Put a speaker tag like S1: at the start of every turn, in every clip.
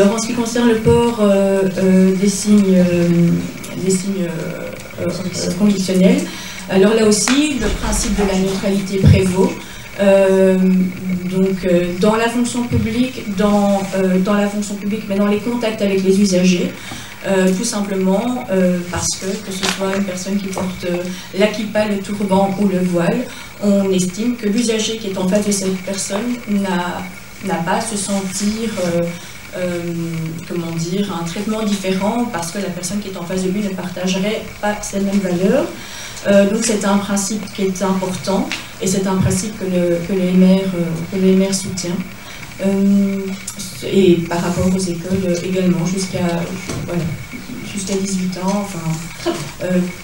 S1: Alors, en ce qui concerne le port des signes conditionnels, alors là aussi, le principe de la neutralité prévaut. Dans la fonction publique, mais dans les contacts avec les usagers, tout simplement parce que ce soit une personne qui porte la kippa, le turban ou le voile, on estime que l'usager qui est en face de cette personne n'a pas à se sentir un traitement différent parce que la personne qui est en face de lui ne partagerait pas ces mêmes valeurs. Donc c'est un principe qui est important et c'est un principe que le MR soutient. Et par rapport aux écoles également, jusqu'à 18 ans,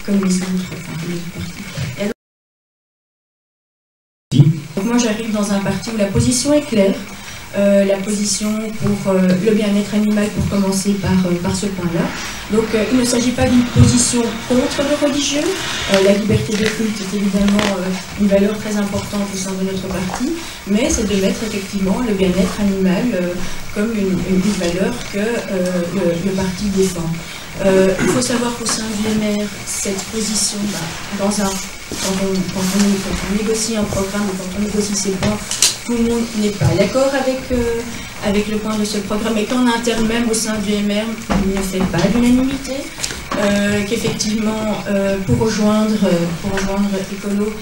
S1: comme les autres. Donc moi j'arrive dans un parti où la position est claire. La position pour le bien-être animal, pour commencer par ce point-là. Donc il ne s'agit pas d'une position contre le religieux. La liberté de culte est évidemment une valeur très importante au sein de notre parti, mais c'est de mettre effectivement le bien-être animal comme une valeur que le parti défend. Il faut savoir qu'au sein du MR, cette position, quand on négocie un programme, quand on négocie ses points, tout le monde n'est pas d'accord avec le point de ce programme, et qu'en interne même au sein du MR, il ne fait pas d'unanimité, qu'effectivement, pour rejoindre Écolo,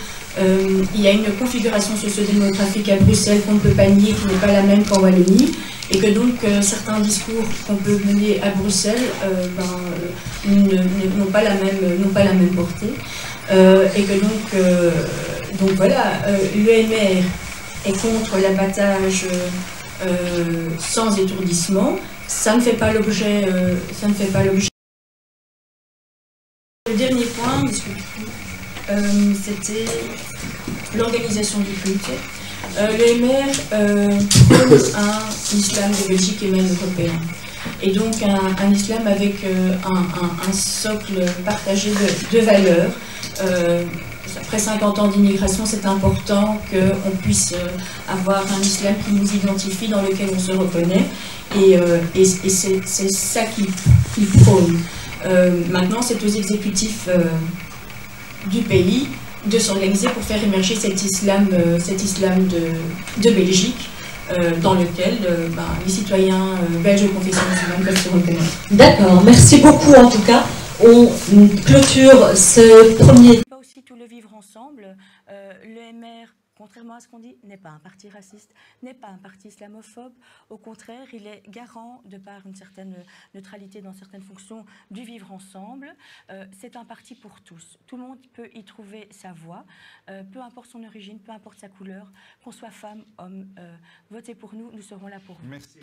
S1: il y a une configuration sociodémographique à Bruxelles qu'on ne peut pas nier, qui n'est pas la même qu'en Wallonie, et que donc certains discours qu'on peut mener à Bruxelles n'ont pas la même portée, et que donc voilà, l'EMR est contre l'abattage sans étourdissement. Ça ne fait pas l'objet. Le dernier point, c'était l'organisation du culte. Le MR prône un islam de Belgique et même européen. Et donc un islam avec un socle partagé de valeurs. Après 50 ans d'immigration, c'est important qu'on puisse avoir un islam qui nous identifie, dans lequel on se reconnaît, et c'est ça qu'il prône. Maintenant, c'est aux exécutifs du pays de s'organiser pour faire émerger cet islam de Belgique, dans lequel les citoyens belges de confession musulmane peuvent se reconnaître.
S2: D'accord, merci beaucoup en tout cas. On clôture ce premier...
S1: Pas aussi tout le vivre ensemble. Le MR, contrairement à ce qu'on dit, n'est pas un parti raciste, n'est pas un parti islamophobe. Au contraire, il est garant, de par une certaine neutralité dans certaines fonctions, du vivre ensemble. C'est un parti pour tous. Tout le monde peut y trouver sa voix, peu importe son origine, peu importe sa couleur, qu'on soit femme, homme. Votez pour nous, nous serons là pour vous.
S3: Merci.